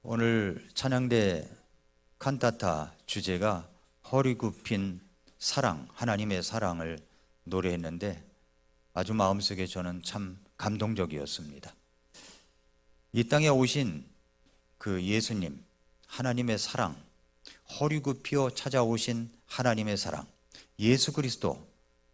오늘 찬양대 칸타타 주제가 허리 굽힌 사랑, 하나님의 사랑을 노래했는데 아주 마음속에 저는 참 감동적이었습니다. 이 땅에 오신 그 예수님, 하나님의 사랑, 허리 굽혀 찾아오신 하나님의 사랑, 예수 그리스도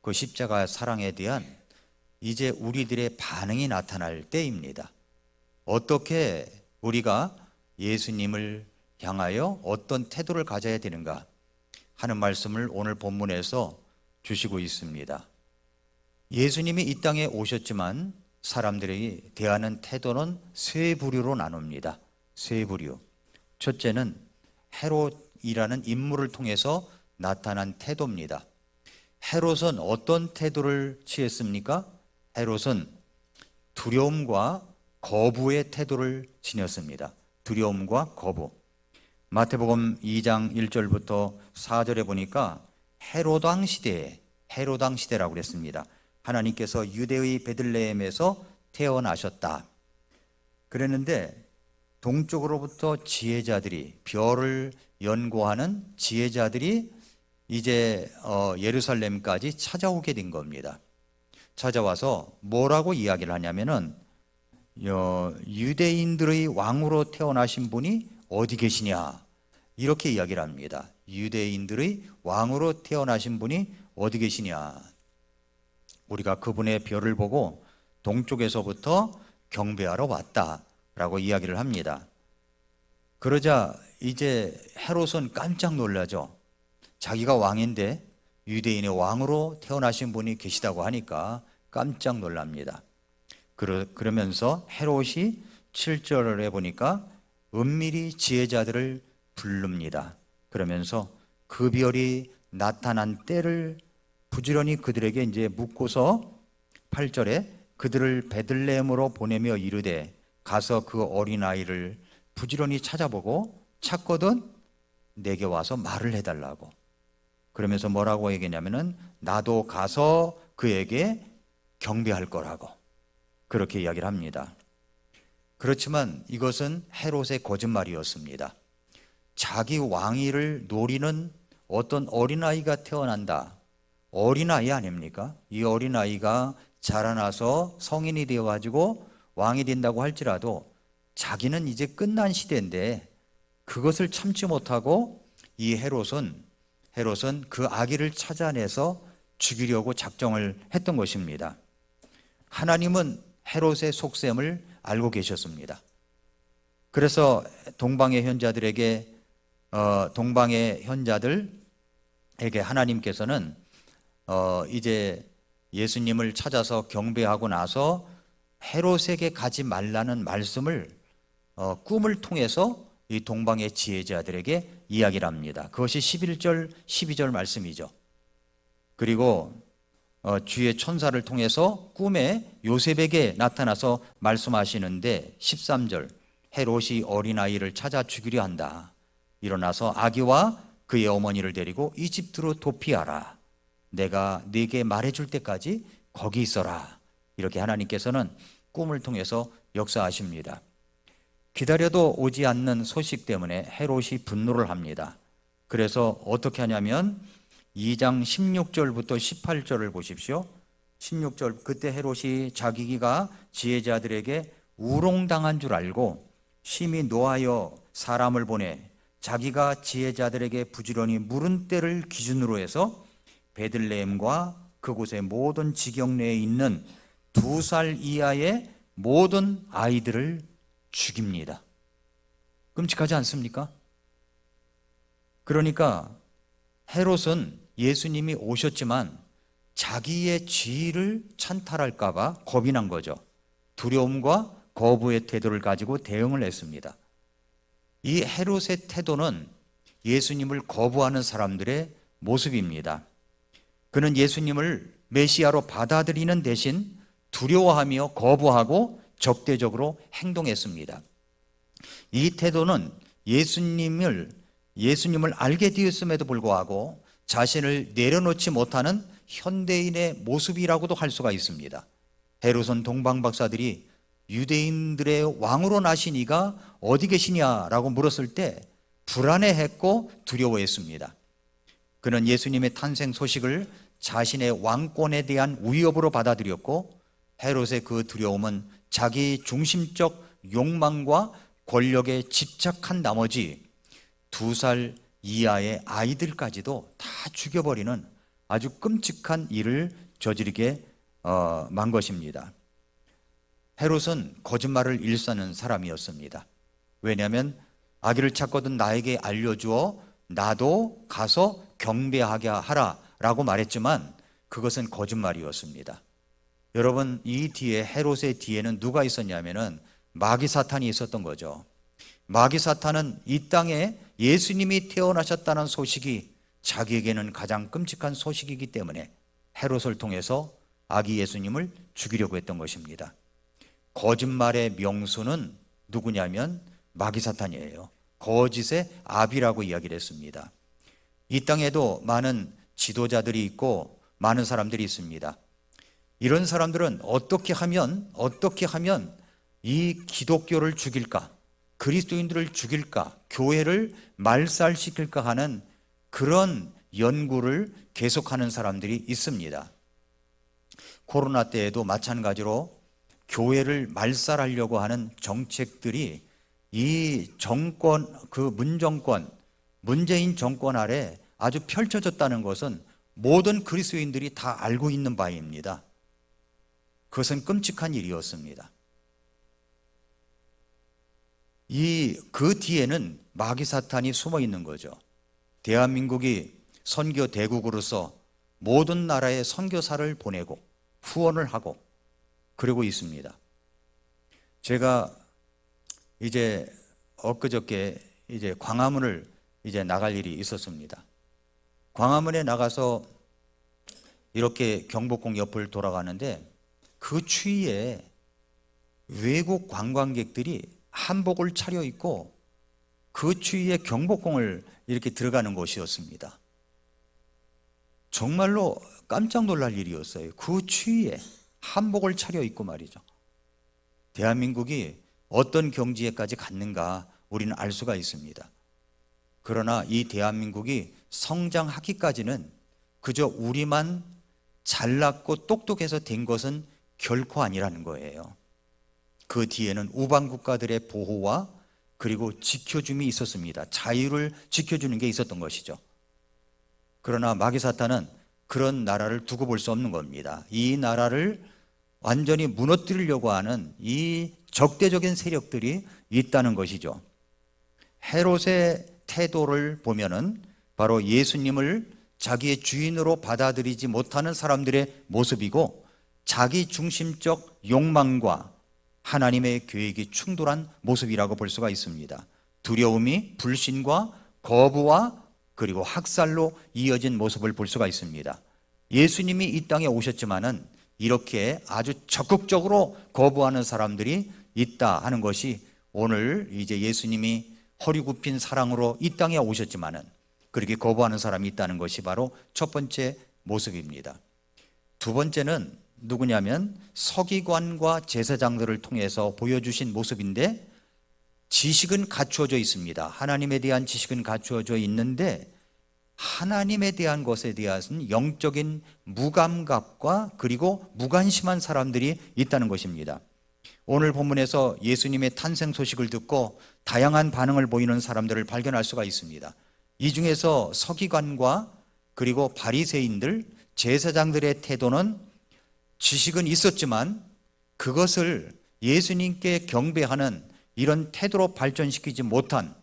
그 십자가 사랑에 대한 이제 우리들의 반응이 나타날 때입니다. 어떻게 우리가 예수님을 향하여 어떤 태도를 가져야 되는가 하는 말씀을 오늘 본문에서 주시고 있습니다. 예수님이 이 땅에 오셨지만 사람들이 대하는 태도는 세 부류로 나눕니다. 세 부류. 첫째는 헤롯이라는 인물을 통해서 나타난 태도입니다. 헤롯은 어떤 태도를 취했습니까? 헤롯은 두려움과 거부의 태도를 지녔습니다. 두려움과 거부. 마태복음 2장 1절부터 4절에 보니까 헤로당 시대라고 그랬습니다. 하나님께서 유대의 베들레헴에서 태어나셨다 그랬는데, 동쪽으로부터 지혜자들이, 별을 연구하는 지혜자들이 이제 예루살렘까지 찾아오게 된 겁니다. 찾아와서 뭐라고 이야기를 하냐면은 유대인들의 왕으로 태어나신 분이 어디 계시냐, 이렇게 이야기를 합니다. 유대인들의 왕으로 태어나신 분이 어디 계시냐, 우리가 그분의 별을 보고 동쪽에서부터 경배하러 왔다라고 이야기를 합니다. 그러자 이제 헤롯은 깜짝 놀라죠. 자기가 왕인데 유대인의 왕으로 태어나신 분이 계시다고 하니까 깜짝 놀랍니다. 그러면서 헤롯이 7절에 보니까 은밀히 지혜자들을 부릅니다. 그러면서 그 별이 나타난 때를 부지런히 그들에게 이제 묻고서 8절에 그들을 베들레헴으로 보내며 이르되 가서 그 어린아이를 부지런히 찾아보고 찾거든 내게 와서 말을 해달라고. 그러면서 뭐라고 얘기했냐면은 나도 가서 그에게 경배할 거라고 그렇게 이야기를 합니다. 그렇지만 이것은 헤롯의 거짓말이었습니다. 자기 왕위를 노리는 어떤 어린아이가 태어난다. 어린아이 아닙니까? 이 어린아이가 자라나서 성인이 되어가지고 왕이 된다고 할지라도 자기는 이제 끝난 시대인데 그것을 참지 못하고 이 헤롯은 그 아기를 찾아내서 죽이려고 작정을 했던 것입니다. 하나님은 헤롯의 속셈을 알고 계셨습니다. 그래서 동방의 현자들에게 하나님께서는 이제 예수님을 찾아서 경배하고 나서 헤롯에게 가지 말라는 말씀을 꿈을 통해서 이 동방의 지혜자들에게 이야기를 합니다. 그것이 11절, 12절 말씀이죠. 그리고 주의 천사를 통해서 꿈에 요셉에게 나타나서 말씀하시는데 13절 헤롯이 어린아이를 찾아 죽이려 한다. 일어나서 아기와 그의 어머니를 데리고 이집트로 도피하라. 내가 네게 말해줄 때까지 거기 있어라. 이렇게 하나님께서는 꿈을 통해서 역사하십니다. 기다려도 오지 않는 소식 때문에 헤롯이 분노를 합니다. 그래서 어떻게 하냐면 2장 16절부터 18절을 보십시오. 16절, 그때 헤롯이 자기가 지혜자들에게 우롱당한 줄 알고 심히 노하여 사람을 보내 자기가 지혜자들에게 부지런히 물은 때를 기준으로 해서 베들레헴과 그곳의 모든 지경 내에 있는 2살 이하의 모든 아이들을 죽입니다. 끔찍하지 않습니까? 그러니까 헤롯은 예수님이 오셨지만 자기의 지위를 찬탈할까봐 겁이 난 거죠. 두려움과 거부의 태도를 가지고 대응을 했습니다. 이 헤롯의 태도는 예수님을 거부하는 사람들의 모습입니다. 그는 예수님을 메시아로 받아들이는 대신 두려워하며 거부하고 적대적으로 행동했습니다. 이 태도는 예수님을 알게 되었음에도 불구하고 자신을 내려놓지 못하는 현대인의 모습이라고도 할 수가 있습니다. 헤롯은 동방 박사들이 유대인들의 왕으로 나신 이가 어디 계시냐라고 물었을 때 불안해했고 두려워했습니다. 그는 예수님의 탄생 소식을 자신의 왕권에 대한 위협으로 받아들였고, 헤롯의 그 두려움은 자기 중심적 욕망과 권력에 집착한 나머지 2살 이하의 아이들까지도 다 죽여버리는 아주 끔찍한 일을 저지르게 만 것입니다. 헤롯은 거짓말을 일삼는 사람이었습니다. 왜냐하면 아기를 찾거든 나에게 알려주어 나도 가서 경배하게 하라 라고 말했지만 그것은 거짓말이었습니다. 여러분, 이 뒤에, 헤롯의 뒤에는 누가 있었냐면은 마귀 사탄이 있었던 거죠. 마귀 사탄은 이 땅에 예수님이 태어나셨다는 소식이 자기에게는 가장 끔찍한 소식이기 때문에 헤롯을 통해서 아기 예수님을 죽이려고 했던 것입니다. 거짓말의 명수는 누구냐면 마귀 사탄이에요. 거짓의 아비라고 이야기를 했습니다. 이 땅에도 많은 지도자들이 있고 많은 사람들이 있습니다. 이런 사람들은 어떻게 하면 이 기독교를 죽일까, 그리스도인들을 죽일까, 교회를 말살시킬까 하는 그런 연구를 계속하는 사람들이 있습니다. 코로나 때에도 마찬가지로 교회를 말살하려고 하는 정책들이 이 정권, 문재인 정권 아래 아주 펼쳐졌다는 것은 모든 그리스도인들이 다 알고 있는 바입니다. 그것은 끔찍한 일이었습니다. 그 뒤에는 마귀 사탄이 숨어 있는 거죠. 대한민국이 선교 대국으로서 모든 나라에 선교사를 보내고 후원을 하고 그러고 있습니다. 제가 이제 엊그저께 이제 광화문을 이제 나갈 일이 있었습니다. 광화문에 나가서 이렇게 경복궁 옆을 돌아가는데 그 추위에 외국 관광객들이 한복을 차려입고 그 추위에 경복궁을 이렇게 들어가는 곳이었습니다. 정말로 깜짝 놀랄 일이었어요. 그 추위에 한복을 차려입고 말이죠. 대한민국이 어떤 경지에까지 갔는가 우리는 알 수가 있습니다. 그러나 이 대한민국이 성장하기까지는 그저 우리만 잘났고 똑똑해서 된 것은 결코 아니라는 거예요. 그 뒤에는 우방 국가들의 보호와 그리고 지켜줌이 있었습니다. 자유를 지켜주는 게 있었던 것이죠. 그러나 마귀 사탄은 그런 나라를 두고 볼 수 없는 겁니다. 이 나라를 완전히 무너뜨리려고 하는 이 적대적인 세력들이 있다는 것이죠. 헤롯의 태도를 보면은 바로 예수님을 자기의 주인으로 받아들이지 못하는 사람들의 모습이고, 자기 중심적 욕망과 하나님의 계획이 충돌한 모습이라고 볼 수가 있습니다. 두려움이 불신과 거부와 그리고 학살로 이어진 모습을 볼 수가 있습니다. 예수님이 이 땅에 오셨지만은 이렇게 아주 적극적으로 거부하는 사람들이 있다 하는 것이 오늘 이제 예수님이 허리 굽힌 사랑으로 이 땅에 오셨지만은 그렇게 거부하는 사람이 있다는 것이 바로 첫 번째 모습입니다. 두 번째는 누구냐면 서기관과 제사장들을 통해서 보여주신 모습인데, 지식은 갖추어져 있습니다. 하나님에 대한 지식은 갖추어져 있는데 하나님에 대한 것에 대한 영적인 무감각과 그리고 무관심한 사람들이 있다는 것입니다. 오늘 본문에서 예수님의 탄생 소식을 듣고 다양한 반응을 보이는 사람들을 발견할 수가 있습니다. 이 중에서 서기관과 그리고 바리새인들, 제사장들의 태도는 지식은 있었지만 그것을 예수님께 경배하는 이런 태도로 발전시키지 못한,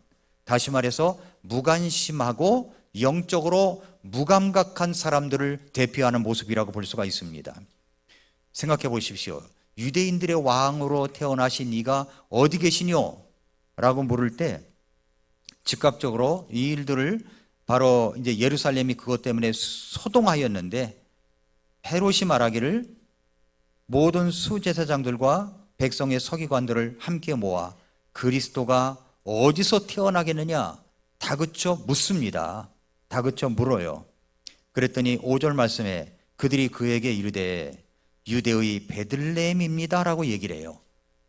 다시 말해서 무관심하고 영적으로 무감각한 사람들을 대표하는 모습이라고 볼 수가 있습니다. 생각해 보십시오. 유대인들의 왕으로 태어나신 이가 어디 계시뇨? 라고 물을 때 즉각적으로 이 일들을 바로 이제 예루살렘이 그것 때문에 소동하였는데, 헤롯이 말하기를 모든 수제사장들과 백성의 서기관들을 함께 모아 그리스도가 어디서 태어나겠느냐 다그쳐 묻습니다. 다그쳐 물어요. 그랬더니 5절 말씀에 그들이 그에게 이르되 유대의 베들레헴입니다 라고 얘기를 해요.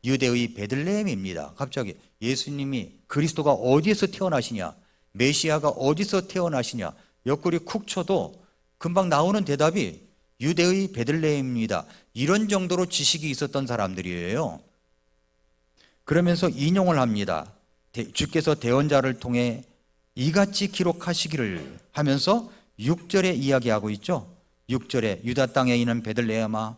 유대의 베들레헴입니다. 갑자기 예수님이 그리스도가 어디에서 태어나시냐, 메시아가 어디서 태어나시냐, 옆구리 쿡 쳐도 금방 나오는 대답이 유대의 베들레헴입니다. 이런 정도로 지식이 있었던 사람들이에요. 그러면서 인용을 합니다. 주께서 대언자를 통해 이같이 기록하시기를 하면서 6절에 이야기하고 있죠. 6절에 유다 땅에 있는 베들레헴아,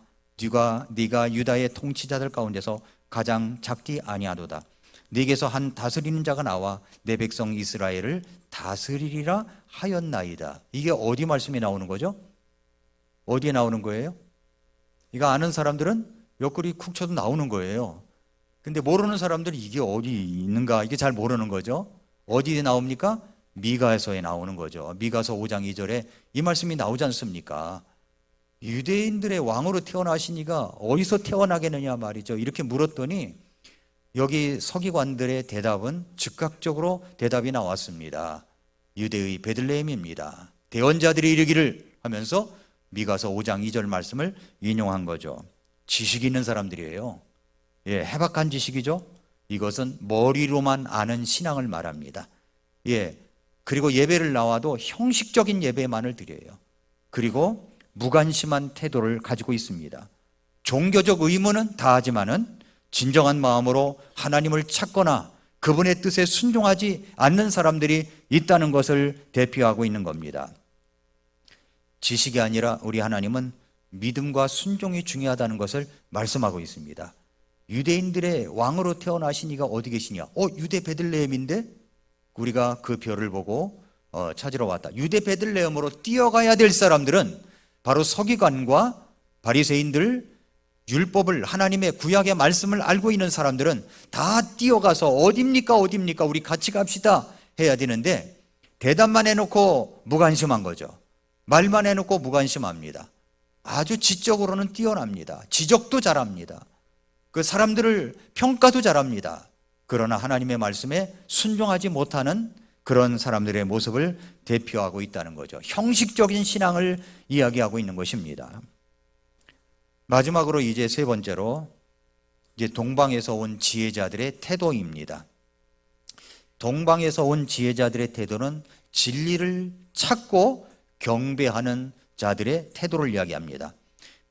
네가 유다의 통치자들 가운데서 가장 작디 아니하도다. 네게서 한 다스리는 자가 나와 내 백성 이스라엘을 다스리리라 하였나이다. 이게 어디 말씀이 나오는 거죠? 어디에 나오는 거예요? 이거 아는 사람들은 옆구리 쿡 쳐도 나오는 거예요. 근데 모르는 사람들이 이게 어디 있는가, 이게 잘 모르는 거죠. 어디에 나옵니까? 미가서에 나오는 거죠. 미가서 5장 2절에 이 말씀이 나오지 않습니까? 유대인들의 왕으로 태어나시니가 어디서 태어나겠느냐 말이죠. 이렇게 물었더니 여기 서기관들의 대답은 즉각적으로 대답이 나왔습니다. 유대의 베들레헴입니다. 대언자들이 이르기를 하면서 미가서 5장 2절 말씀을 인용한 거죠. 지식이 있는 사람들이에요. 예, 해박한 지식이죠. 이것은 머리로만 아는 신앙을 말합니다. 예, 그리고 예배를 나와도 형식적인 예배만을 드려요. 그리고 무관심한 태도를 가지고 있습니다. 종교적 의무는 다 하지만은 진정한 마음으로 하나님을 찾거나 그분의 뜻에 순종하지 않는 사람들이 있다는 것을 대표하고 있는 겁니다. 지식이 아니라 우리 하나님은 믿음과 순종이 중요하다는 것을 말씀하고 있습니다. 유대인들의 왕으로 태어나신 이가 어디 계시냐? 유대 베들레헴인데 우리가 그 별을 보고 찾으러 왔다. 유대 베들레헴으로 뛰어가야 될 사람들은 바로 서기관과 바리새인들, 율법을, 하나님의 구약의 말씀을 알고 있는 사람들은 다 뛰어가서 어딥니까 우리 같이 갑시다 해야 되는데 대답만 해놓고 무관심한 거죠. 말만 해놓고 무관심합니다. 아주 지적으로는 뛰어납니다. 지적도 잘합니다. 그 사람들을 평가도 잘합니다. 그러나 하나님의 말씀에 순종하지 못하는 그런 사람들의 모습을 대표하고 있다는 거죠. 형식적인 신앙을 이야기하고 있는 것입니다. 마지막으로 이제 세 번째로 이제 동방에서 온 지혜자들의 태도입니다. 동방에서 온 지혜자들의 태도는 진리를 찾고 경배하는 자들의 태도를 이야기합니다.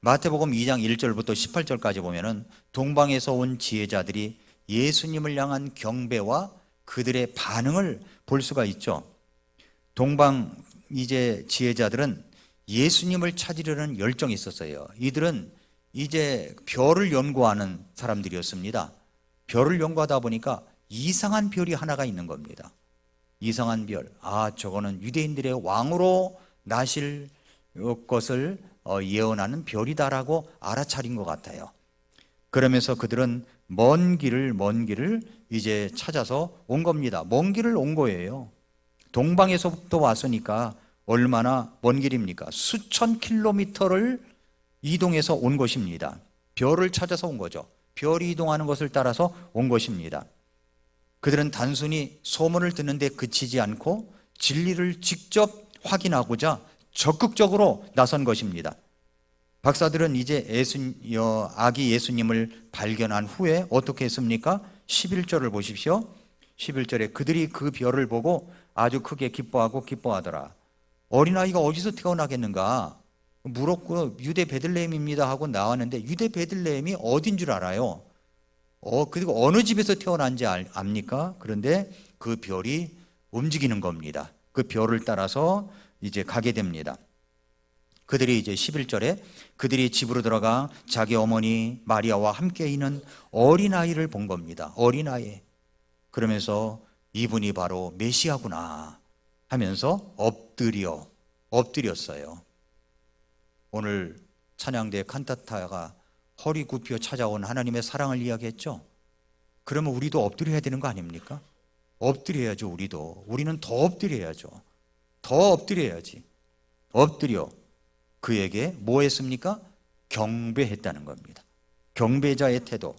마태복음 2장 1절부터 18절까지 보면은 동방에서 온 지혜자들이 예수님을 향한 경배와 그들의 반응을 볼 수가 있죠. 동방 이제 지혜자들은 예수님을 찾으려는 열정이 있었어요. 이들은 이제 별을 연구하는 사람들이었습니다. 별을 연구하다 보니까 이상한 별이 하나가 있는 겁니다. 이상한 별. 저거는 유대인들의 왕으로 나실 것을 예언하는 별이다라고 알아차린 것 같아요. 그러면서 그들은 먼 길을 이제 찾아서 온 겁니다. 먼 길을 온 거예요. 동방에서부터 왔으니까 얼마나 먼 길입니까? 수천 킬로미터를 이동해서 온 것입니다. 별을 찾아서 온 거죠. 별이 이동하는 것을 따라서 온 것입니다. 그들은 단순히 소문을 듣는데 그치지 않고 진리를 직접 확인하고자 적극적으로 나선 것입니다. 박사들은 이제 아기 예수님을 발견한 후에 어떻게 했습니까? 11절을 보십시오. 11절에 그들이 그 별을 보고 아주 크게 기뻐하더라. 어린아이가 어디서 태어나겠는가? 물었고 유대 베들레헴입니다 하고 나왔는데 유대 베들레헴이 어딘 줄 알아요? 그리고 어느 집에서 태어난지 압니까? 그런데 그 별이 움직이는 겁니다. 그 별을 따라서 이제 가게 됩니다. 그들이 이제 11절에 그들이 집으로 들어가 자기 어머니 마리아와 함께 있는 어린아이를 본 겁니다. 어린아이. 그러면서 이분이 바로 메시아구나 하면서 엎드렸어요. 오늘 찬양대 칸타타가 허리 굽혀 찾아온 하나님의 사랑을 이야기했죠. 그러면 우리도 엎드려야 되는 거 아닙니까? 엎드려야죠. 우리는 더 엎드려야죠. 더 엎드려야지. 엎드려 그에게 뭐 했습니까? 경배했다는 겁니다. 경배자의 태도.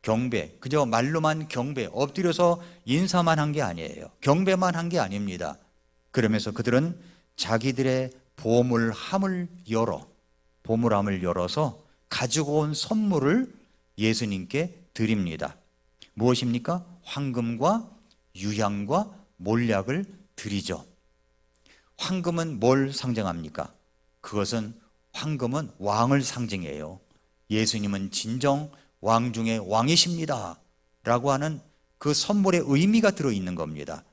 경배, 그저 말로만 경배, 엎드려서 인사만 한 게 아니에요. 경배만 한 게 아닙니다. 그러면서 그들은 자기들의 보물함을 열어서 가지고 온 선물을 예수님께 드립니다. 무엇입니까? 황금과 유향과 몰약을 드리죠. 황금은 뭘 상징합니까? 그것은 황금은 왕을 상징해요. 예수님은 진정 왕 중의 왕이십니다 라고 하는 그 선물의 의미가 들어있는 겁니다.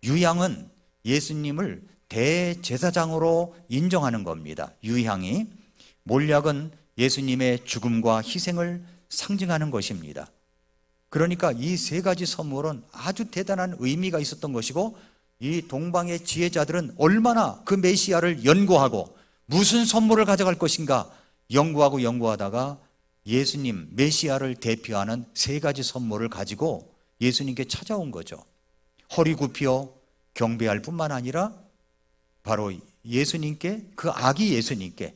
유향은 예수님을 대제사장으로 인정하는 겁니다. 유향이. 몰약은 예수님의 죽음과 희생을 상징하는 것입니다. 그러니까 이 세 가지 선물은 아주 대단한 의미가 있었던 것이고, 이 동방의 지혜자들은 얼마나 그 메시아를 연구하고 무슨 선물을 가져갈 것인가 연구하다가 예수님 메시아를 대표하는 세 가지 선물을 가지고 예수님께 찾아온 거죠. 허리 굽혀 경배할 뿐만 아니라 바로 예수님께, 그 아기 예수님께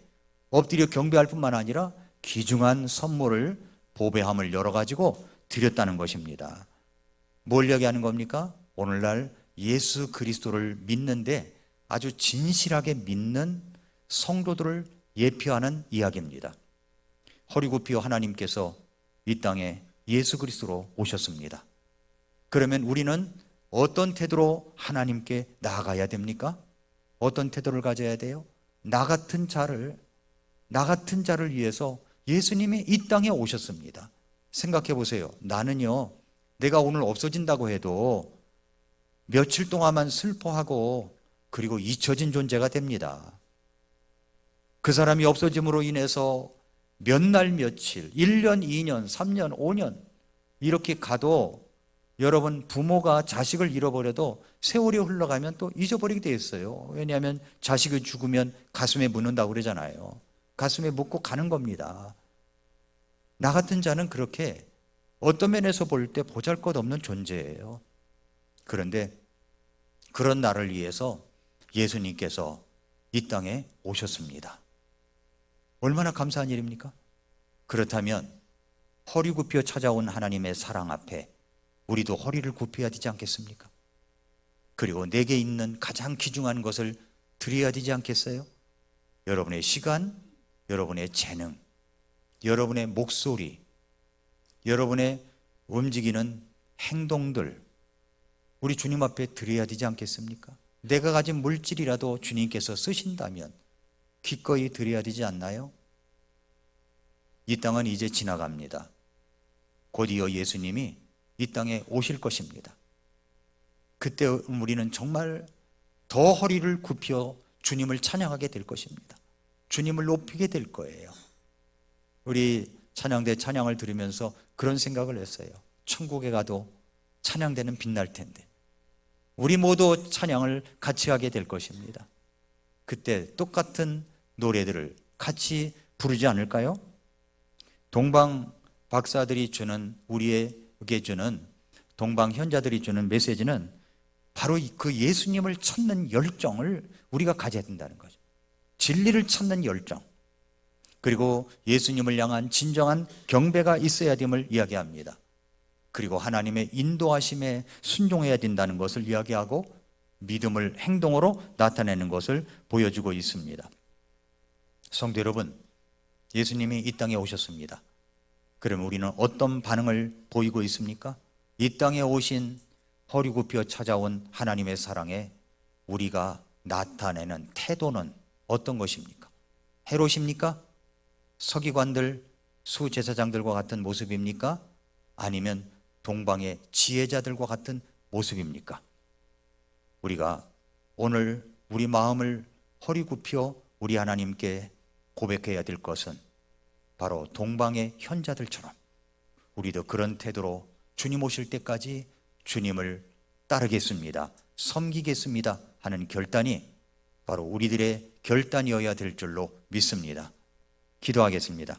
엎드려 경배할 뿐만 아니라 귀중한 선물을, 보배함을 열어가지고 드렸다는 것입니다. 뭘 이야기하는 겁니까? 오늘날 예수 그리스도를 믿는데 아주 진실하게 믿는 성도들을 예표하는 이야기입니다. 허리 굽혀 하나님께서 이 땅에 예수 그리스도로 오셨습니다. 그러면 우리는 어떤 태도로 하나님께 나아가야 됩니까? 어떤 태도를 가져야 돼요? 나 같은 자를 위해서 예수님이 이 땅에 오셨습니다. 생각해 보세요. 나는요, 내가 오늘 없어진다고 해도 며칠 동안만 슬퍼하고 그리고 잊혀진 존재가 됩니다. 그 사람이 없어짐으로 인해서 몇 날 며칠, 1년, 2년, 3년, 5년 이렇게 가도, 여러분 부모가 자식을 잃어버려도 세월이 흘러가면 또 잊어버리게 돼 있어요. 왜냐하면 자식이 죽으면 가슴에 묻는다고 그러잖아요. 가슴에 묻고 가는 겁니다. 나 같은 자는 그렇게 어떤 면에서 볼 때 보잘것없는 존재예요. 그런데 그런 나를 위해서 예수님께서 이 땅에 오셨습니다. 얼마나 감사한 일입니까? 그렇다면 허리 굽혀 찾아온 하나님의 사랑 앞에 우리도 허리를 굽혀야 되지 않겠습니까? 그리고 내게 있는 가장 귀중한 것을 드려야 되지 않겠어요? 여러분의 시간, 여러분의 재능, 여러분의 목소리, 여러분의 움직이는 행동들, 우리 주님 앞에 드려야 되지 않겠습니까? 내가 가진 물질이라도 주님께서 쓰신다면 기꺼이 드려야 되지 않나요? 이 땅은 이제 지나갑니다. 곧이어 예수님이 이 땅에 오실 것입니다. 그때 우리는 정말 더 허리를 굽혀 주님을 찬양하게 될 것입니다. 주님을 높이게 될 거예요. 우리 찬양대 찬양을 들으면서 그런 생각을 했어요. 천국에 가도 찬양대는 빛날 텐데 우리 모두 찬양을 같이 하게 될 것입니다. 그때 똑같은 노래들을 같이 부르지 않을까요? 동방 박사들이 주는, 우리에게 주는, 동방 현자들이 주는 메시지는 바로 그 예수님을 찾는 열정을 우리가 가져야 된다는 거죠. 진리를 찾는 열정, 그리고 예수님을 향한 진정한 경배가 있어야 됨을 이야기합니다. 그리고 하나님의 인도하심에 순종해야 된다는 것을 이야기하고 믿음을 행동으로 나타내는 것을 보여주고 있습니다. 성도 여러분, 예수님이 이 땅에 오셨습니다. 그럼 우리는 어떤 반응을 보이고 있습니까? 이 땅에 오신, 허리 굽혀 찾아온 하나님의 사랑에 우리가 나타내는 태도는 어떤 것입니까? 해로십니까? 서기관들, 수제사장들과 같은 모습입니까? 아니면 동방의 지혜자들과 같은 모습입니까? 우리가 오늘 우리 마음을 허리 굽혀 우리 하나님께 고백해야 될 것은 바로 동방의 현자들처럼 우리도 그런 태도로 주님 오실 때까지 주님을 따르겠습니다, 섬기겠습니다 하는 결단이 바로 우리들의 결단이어야 될 줄로 믿습니다. 기도하겠습니다.